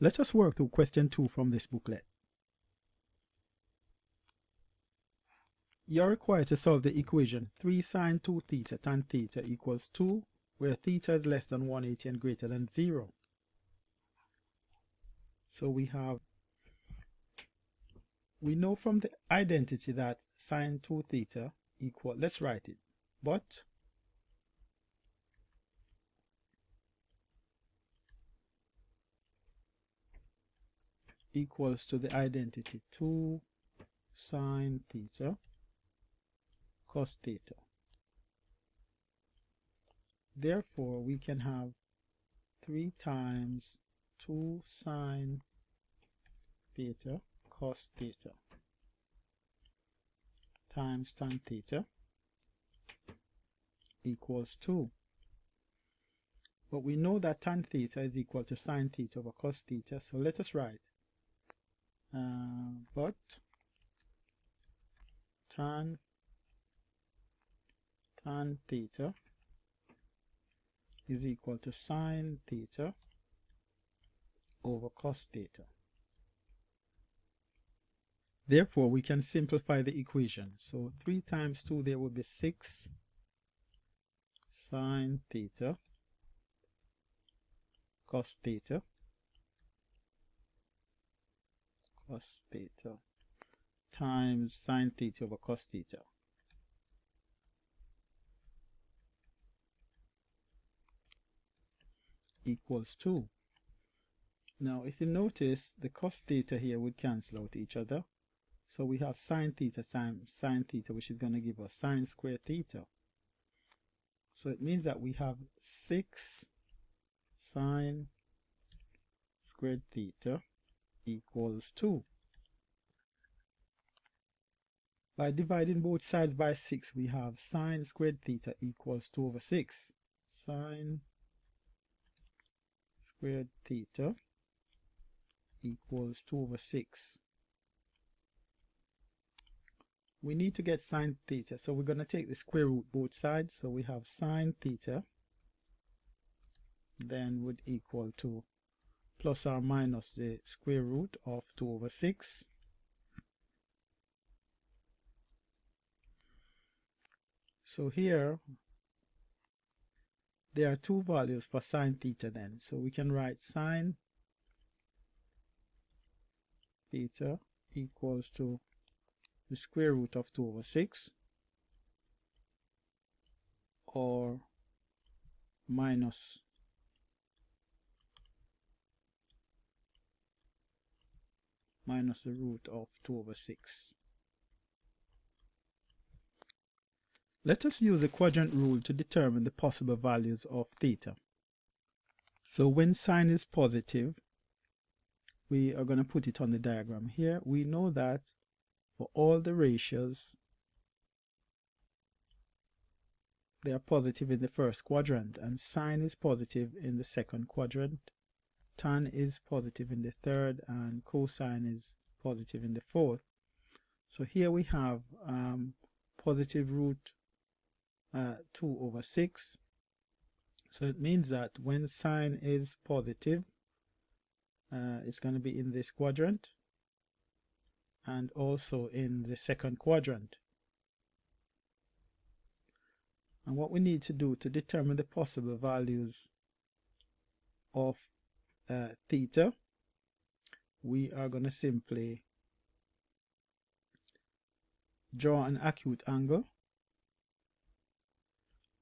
Let us work through question 2 from this booklet. You are required to solve the equation 3 sine 2 theta tan theta equals 2, where theta is less than 180 and greater than 0. So we know from the identity that sine 2 theta equal, let's write it, but equals to the identity 2 sine theta cos theta. Therefore, we can have 3 times 2 sine theta cos theta times tan theta equals 2. But we know that tan theta is equal to sine theta over cos theta, so let us write but tan theta is equal to sine theta over cos theta. Therefore, we can simplify the equation. So 3 times 2, there would be 6 sine theta cos theta times sine theta over cos theta equals 2. Now, if you notice, the cos theta here would cancel out each other. So we have sine theta times sine theta, which is going to give us sine squared theta. So it means that we have 6 sine squared theta equals 2. By dividing both sides by 6, we have sine squared theta equals 2 over 6. Sine squared theta equals 2 over 6. We need to get sine theta, so we're going to take the square root both sides. So we have sine theta then would equal to plus or minus the square root of 2 over 6. So here there are 2 values for sine theta then. So we can write sine theta equals to the square root of 2 over 6 or minus the root of 2 over 6. Let us use the quadrant rule to determine the possible values of theta. So when sine is positive, we are going to put it on the diagram here. We know that for all the ratios, they are positive in the first quadrant, and sine is positive in the second quadrant, tan is positive in the third, and cosine is positive in the fourth. So here we have positive root 2 over 6. So it means that when sine is positive, it's going to be in this quadrant and also in the second quadrant. And what we need to do to determine the possible values of theta, we are going to simply draw an acute angle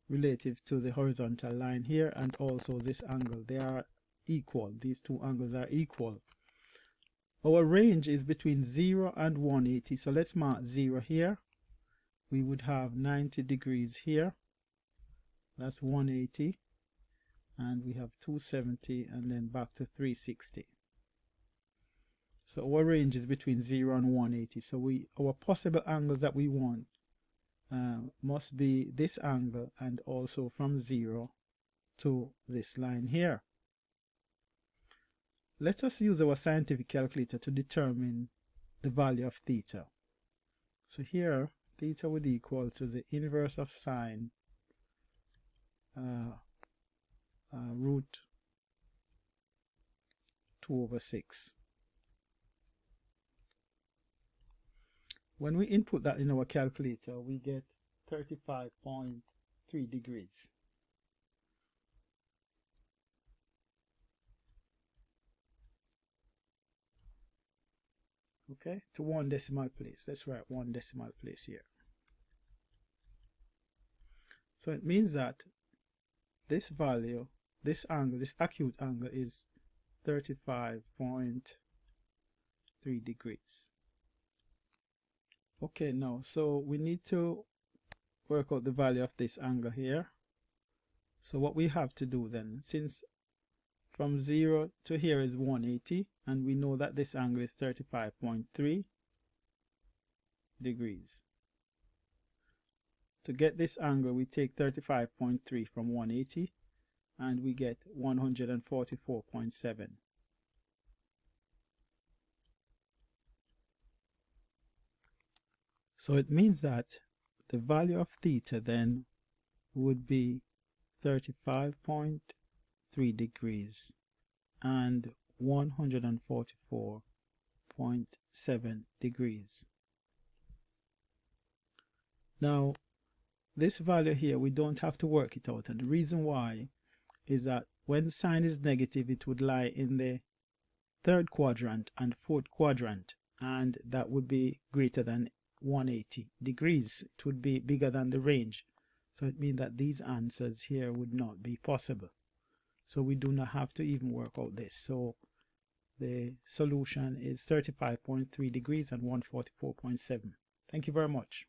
relative to the horizontal line here, and also this angle. They are equal. These 2 angles are equal. Our range is between 0 and 180. So let's mark 0 here. We would have 90 degrees here. That's 180. And we have 270 and then back to 360. So our range is between 0 and 180. So our possible angles that we want must be this angle and also from 0 to this line here. Let us use our scientific calculator to determine the value of theta. So here theta would equal to the inverse of sine root 2/6. When we input that in our calculator, we get 35.3 degrees. Okay, to 1 decimal place. Let's write 1 decimal place here. So it means that this value, this angle, this acute angle is 35.3 degrees. Okay, now, so we need to work out the value of this angle here. So what we have to do then, since from 0 to here is 180, and we know that this angle is 35.3 degrees. To get this angle, we take 35.3 from 180, and we get 144.7. So it means that the value of theta then would be 35.3 degrees and 144.7 degrees. Now, this value here, we don't have to work it out, and the reason why is that when the sign is negative, it would lie in the 3rd quadrant and 4th quadrant, and that would be greater than 180 degrees. It would be bigger than the range. So it means that these answers here would not be possible. So we do not have to even work out this. So the solution is 35.3 degrees and 144.7. Thank you very much.